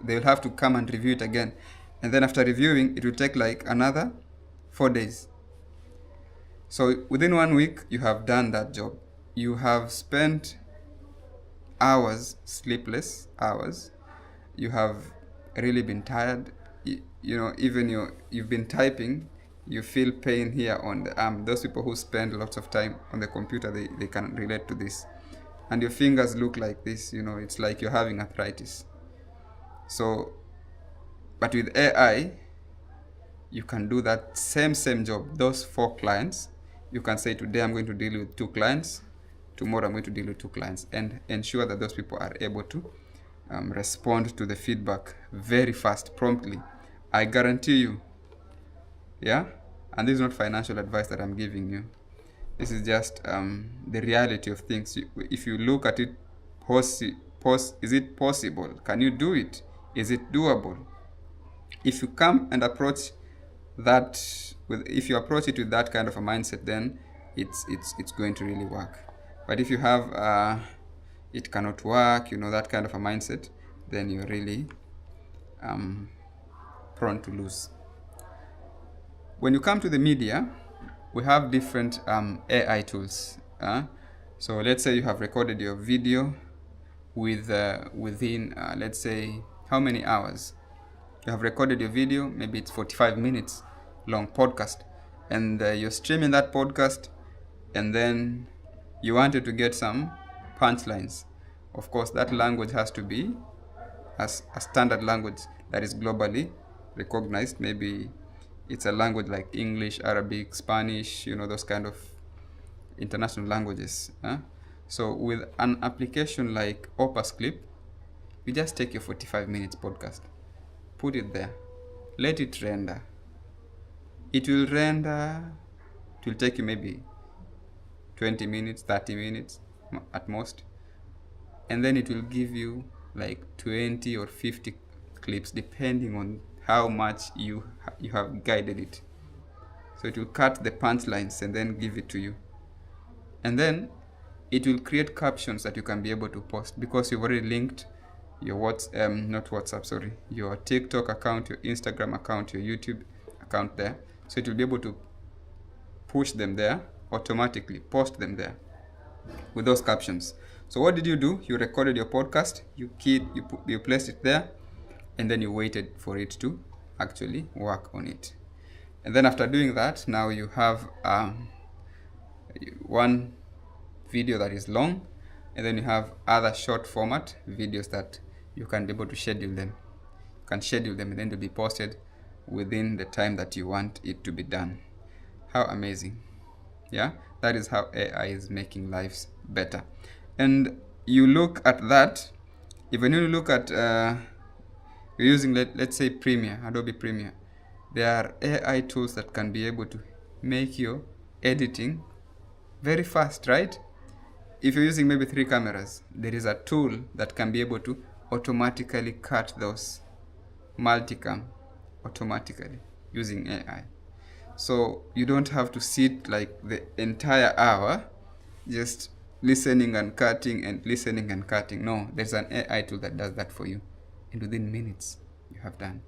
they'll have to come and review it again. And then after reviewing, it will take like another 4 days. So within 1 week, you have done that job. You have spent hours, sleepless hours. You have really been tired. Even you've been typing, you feel pain here on the arm. Those people who spend lots of time on the computer, they can relate to this. And your fingers look like this, it's like you're having arthritis. So, but with AI, you can do that same job, those 4 clients. You can say, today I'm going to deal with 2 clients, tomorrow I'm going to deal with 2 clients, and ensure that those people are able to respond to the feedback very fast, promptly. I guarantee you, yeah? And this is not financial advice that I'm giving you. This is just the reality of things. If you look at it, is it possible? Can you do it? Is it doable? If you come and approach if you approach it with that kind of a mindset, then it's going to really work. But if you have it cannot work, that kind of a mindset, then you're really prone to lose. When you come to the media, we have different AI tools. So let's say you have recorded your video within, let's say, how many hours? You have recorded your video, maybe it's 45 minutes long podcast, and you're streaming that podcast, and then you wanted to get some punchlines. Of course, that language has to be a standard language that is globally recognized. Maybe it's a language like English, Arabic, Spanish, those kind of international languages. So with an application like Opus Clip, you just take your 45 minutes podcast, put it there, let it render. It will render, it will take you maybe 20 minutes, 30 minutes at most. And then it will give you like 20 or 50 clips, depending on how much you have guided it. So it will cut the punchlines and then give it to you. And then it will create captions that you can be able to post, because you've already linked your your TikTok account, your Instagram account, your YouTube account there. So it will be able to push them there automatically, post them there with those captions. So what did you do? You recorded your podcast, you placed it there, and then you waited for it to actually work on it. And then after doing that, now you have one video that is long, and then you have other short format videos that you can be able to schedule them. You can schedule them and then to be posted within the time that you want it to be done. How amazing. Yeah, that is how AI is making lives better. And you look at that, even you look at you're using, let's say, Premiere, Adobe Premiere. There are AI tools that can be able to make your editing very fast, right? If you're using maybe 3 cameras, there is a tool that can be able to automatically cut those multicam automatically using AI. So you don't have to sit like the entire hour just listening and cutting and listening and cutting. No, there's an AI tool that does that for you. And within minutes, you have done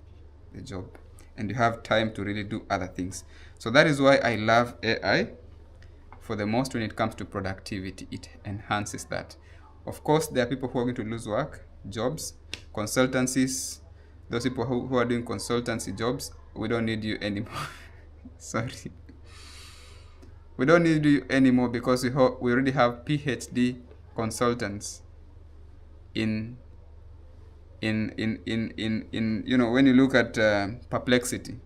the job. And you have time to really do other things. So that is why I love AI. For the most, when it comes to productivity, it enhances that. Of course, there are people who are going to lose work, jobs, consultancies. Those people who are doing consultancy jobs, we don't need you anymore. Sorry. We don't need you anymore because we already have PhD consultants in you know, when you look at Perplexity,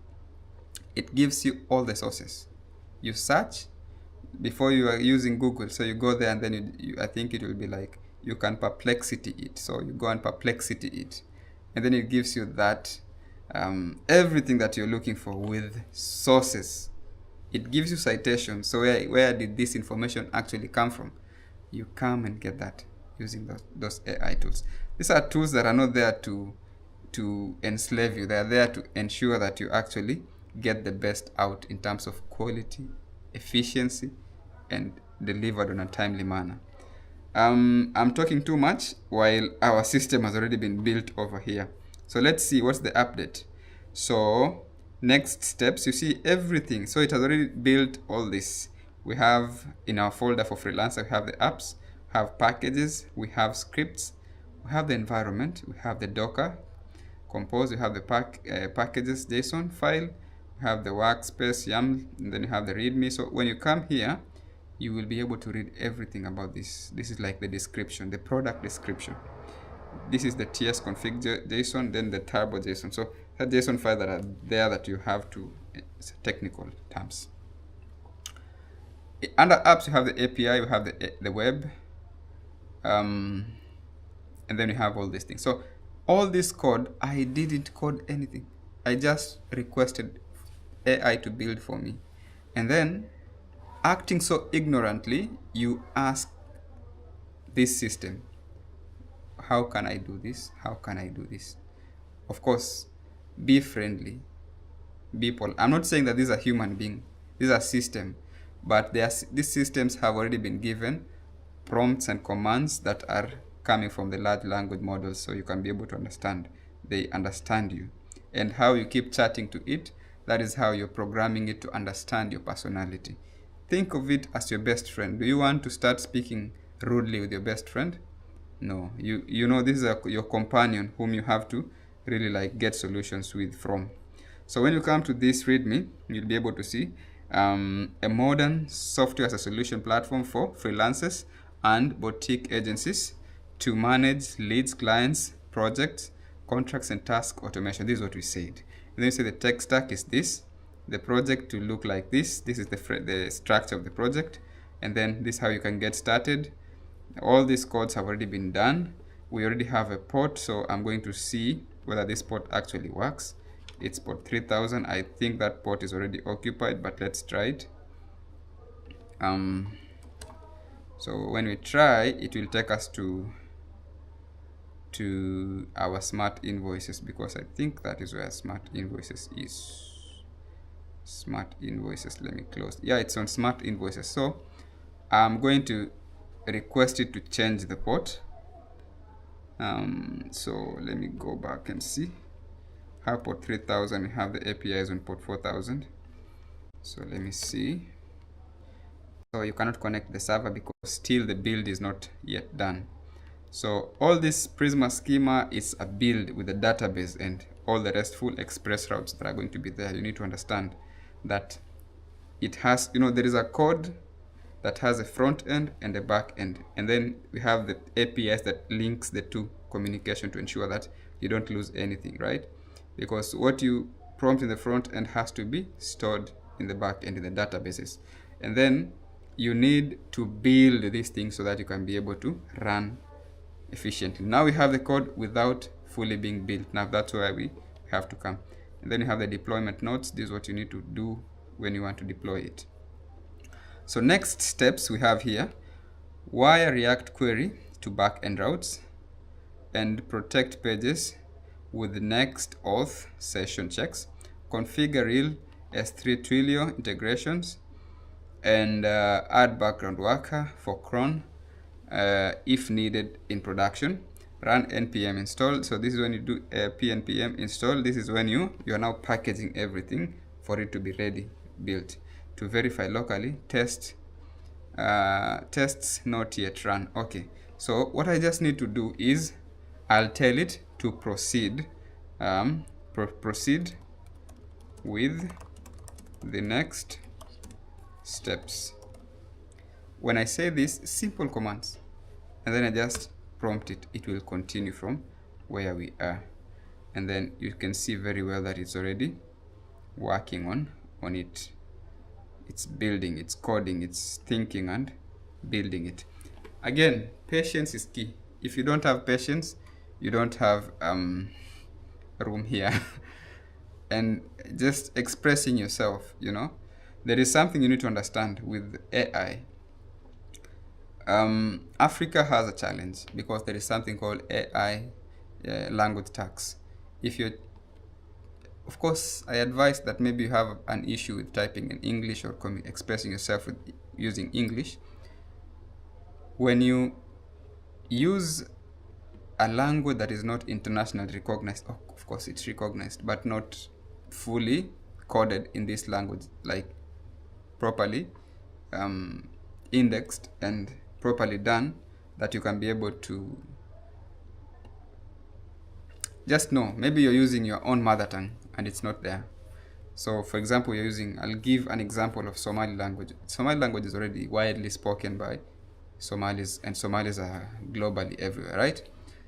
it gives you all the sources. You search before you are using Google, so you go there and then I think it will be like you can Perplexity it. So you go and Perplexity it, and then it gives you that everything that you're looking for with sources. It gives you citations. So where did this information actually come from? You come and get that using those AI tools. These are tools that are not there to enslave you. They are there to ensure that you actually get the best out in terms of quality, efficiency, and delivered in a timely manner. I'm talking too much while our system has already been built over here. So let's see what's the update. So next steps, you see everything. So it has already built all this. We have in our folder for Freelancer, we have the apps, we have packages, we have scripts, we have the environment, we have the Docker compose, we have the packages JSON file, we have the workspace YAML, and then you have the README. So when you come here, you will be able to read everything about this. This is like the description, the product description. This is the TS config JSON, then the turbo JSON. So that JSON file that are there that you have to, it's technical terms. Under apps, you have the API, you have the web, and then you have all these things. So all this code, I didn't code anything. I just requested AI to build for me. And then, acting so ignorantly, you ask this system, how can I do this? How can I do this? Of course, be friendly, be polite. I'm not saying that these are human beings. These are systems. But these systems have already been given prompts and commands that are coming from the large language models, so you can be able to understand. They understand you. And how you keep chatting to it, that is how you're programming it to understand your personality. Think of it as your best friend. Do you want to start speaking rudely with your best friend? No. You know, this is your companion whom you have to really like get solutions with from. So when you come to this README, you'll be able to see a modern software as a solution platform for freelancers and boutique agencies to manage leads, clients, projects, contracts, and task automation. This is what we said. And then you say the tech stack is this, the project to look like this. This is the structure of the project, and then this is how you can get started. All these codes have already been done. We already have a port, so I'm going to see whether this port actually works. It's port 3000. I think that port is already occupied, but let's try it. So when we try, it will take us to our smart invoices, because I think that is where smart invoices is. Smart invoices, let me close. Yeah, it's on smart invoices. So I'm going to request it to change the port. So let me go back and see. Have port 3000, we have the APIs on port 4000. So let me see. So you cannot connect the server because still the build is not yet done. So all this Prisma schema is a build with the database and all the RESTful express routes that are going to be there. You need to understand that it has, there is a code that has a front end and a back end. And then we have the APIs that links the two communication to ensure that you don't lose anything, right? Because what you prompt in the front end has to be stored in the back end in the databases. And then you need to build these things so that you can be able to run efficiently. Now we have the code without fully being built. Now that's where we have to come. And then you have the deployment notes. This is what you need to do when you want to deploy it. So next steps we have here, wire React query to backend routes and protect pages with next auth session checks, configure real S3 Twilio integrations, and add background worker for cron if needed in production. Run npm install. So this is when you do pnpm install. This is when you are now packaging everything for it to be ready, built. To verify locally, tests not yet run. Okay, so what I just need to do is I'll tell it to proceed proceed with the next steps. When I say this, simple commands, and then I just prompt it, it will continue from where we are. And then you can see very well that it's already working on it. It's building, it's coding, it's thinking and building it. Again, patience is key. If you don't have patience, you don't have room here. And just expressing yourself, there is something you need to understand with AI. Africa has a challenge because there is something called AI language tax. Of course, I advise that maybe you have an issue with typing in English or expressing yourself with using English. When you use a language that is not internationally recognized, of course it's recognized, but not fully coded in this language, like properly indexed and properly done, that you can be able to just know. Maybe you're using your own mother tongue and it's not there. So for example, I'll give an example of Somali language. Somali language is already widely spoken by Somalis, and Somalis are globally everywhere, right?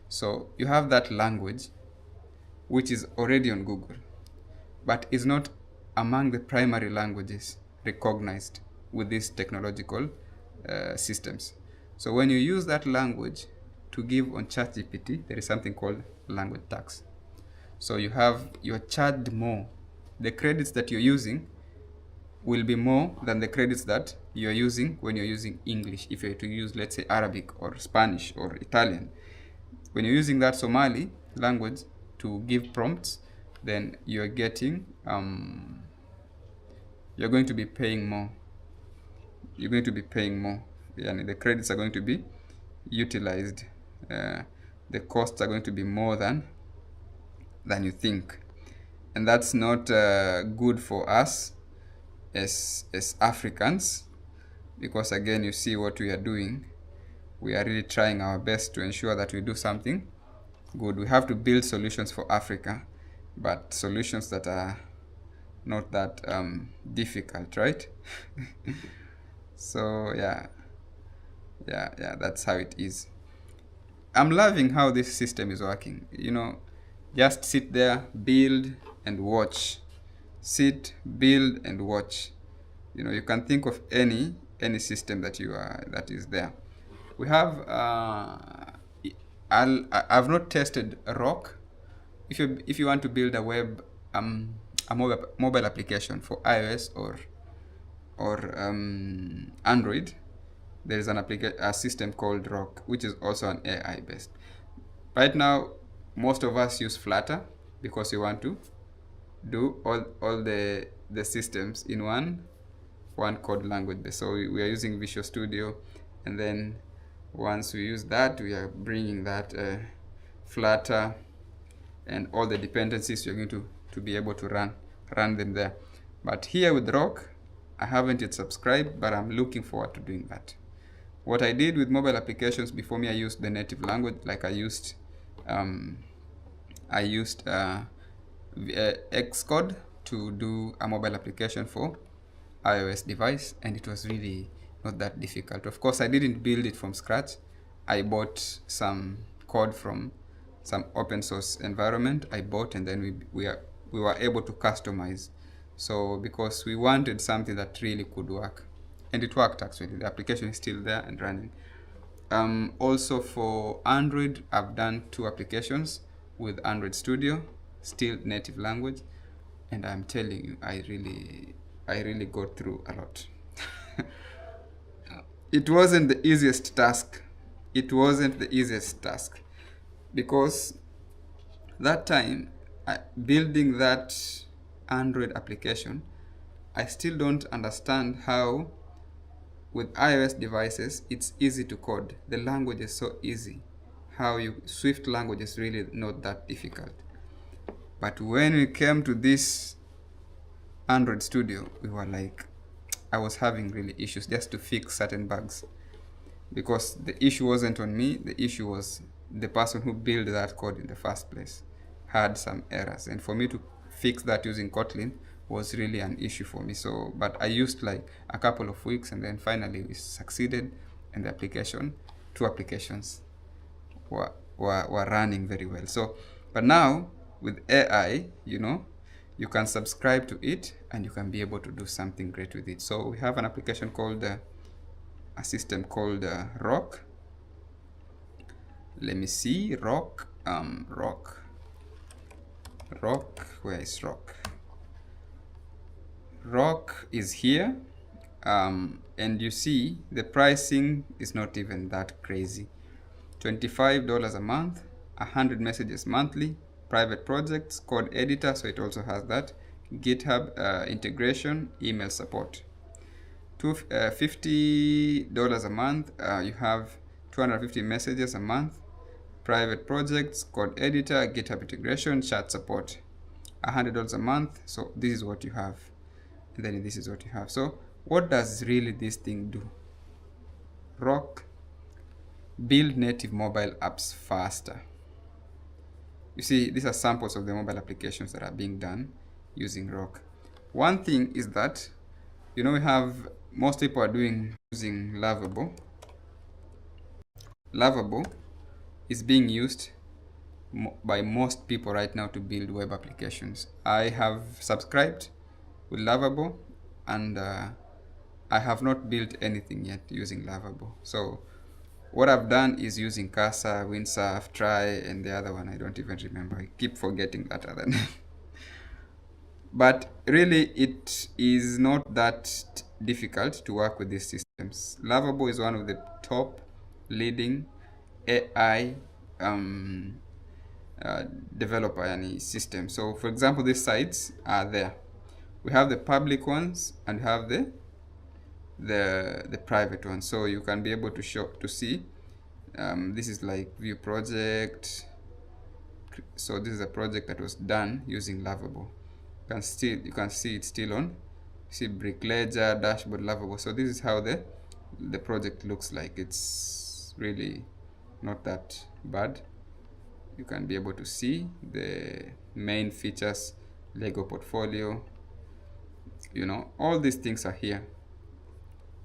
So you have that language which is already on Google, but is not among the primary languages recognized with these technological systems. So when you use that language to give on ChatGPT, there is something called language tax. So you're charged more. The credits that you're using will be more than the credits that you're using when you're using English. If you're to use, let's say, Arabic or Spanish or Italian, when you're using that Somali language to give prompts, then you're getting you're going to be paying more. You're going to be paying more. And the credits are going to be utilized. The costs are going to be more than you think. And that's not good for us as Africans, because again, you see what we are doing. We are really trying our best to ensure that we do something good. We have to build solutions for Africa, but solutions that are not that difficult, right? So yeah, that's how it is. I'm loving how this system is working. Just sit there, build and watch. Sit, build and watch. You can think of any system that is there. We have I've not tested Rock. If you want to build a mobile application for iOS or Android, there is a system called Rock, which is also an AI based. Right now, most of us use Flutter because we want to do all the systems in one code language base. So we are using Visual Studio, and then once we use that, we are bringing that Flutter and all the dependencies. You're going to be able to run them there. But here with Rock, I haven't yet subscribed, but I'm looking forward to doing that. What I did with mobile applications before me, I used the native language, like I used Xcode to do a mobile application for iOS device, and it was really not that difficult. Of course, I didn't build it from scratch. I bought some code from some open source environment I bought, and then we were able to customize. So because we wanted something that really could work, and it worked actually. The application is still there and running. Also for Android, I've done 2 applications with Android Studio, still native language, and I'm telling you, I really got through a lot. It wasn't the easiest task. It wasn't the easiest task because that time, building that Android application, I still don't understand how with iOS devices it's easy to code. The language is so easy. Swift language is really not that difficult. But when we came to this Android Studio, we were like, I was having really issues just to fix certain bugs. Because the issue wasn't on me, the issue was the person who built that code in the first place had some errors. And for me to fix that using Kotlin was really an issue for me. So, but I used like a couple of weeks, and then finally we succeeded, and the application, 2 applications were running very well. So, but now with AI, you can subscribe to it and you can be able to do something great with it. So we have an application called a system called Rock. Let me see, Rock. Where is Rock? Rock is here, and you see the pricing is not even that crazy. $25 a month, 100 messages monthly, private projects, code editor, so it also has that, GitHub integration, email support. $50 a month, you have 250 messages a month, private projects, code editor, GitHub integration, chat support. $100 a month, so this is what you have, and then this is what you have. So what does really this thing do? Rock, build native mobile apps faster. You see, these are samples of the mobile applications that are being done using Rock. One thing is that, we have, most people are using Lovable. Lovable is being used by most people right now to build web applications. I have subscribed with Lovable, and I have not built anything yet using Lovable. So what I've done is using Casa, Windsurf, Try, and the other one I don't even remember. I keep forgetting that other name. But really, it is not that difficult to work with these systems. Lovable is one of the top leading AI developer system. So for example, these sites are there. We have the public ones and have the private ones. So you can be able to see. This is like view project. So this is a project that was done using Lovable. You can see it's still on. See brick ledger, dashboard, Lovable. So this is how the project looks like. It's really not that bad. You can be able to see the main features, Lego portfolio. All these things are here.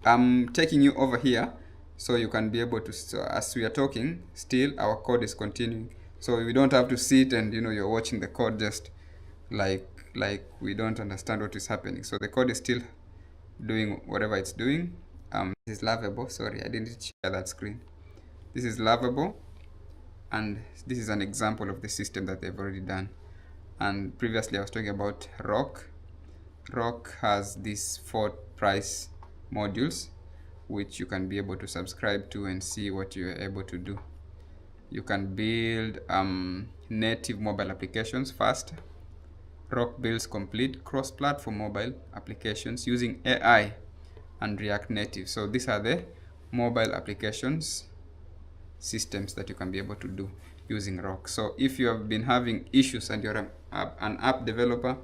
I'm taking you over here so you can be able to, so as we are talking, still our code is continuing. So we don't have to sit and you're watching the code just like we don't understand what is happening. So the code is still doing whatever it's doing. This is Lovable. Sorry, I didn't share that screen. This is Lovable, and this is an example of the system that they've already done. And previously I was talking about Rock. Rock has these 4 price modules which you can be able to subscribe to and see what you're able to do. You can build native mobile applications fast. Rock builds complete cross-platform mobile applications using AI and React Native. So these are the mobile applications systems that you can be able to do using Rock. So if you have been having issues and you're an app developer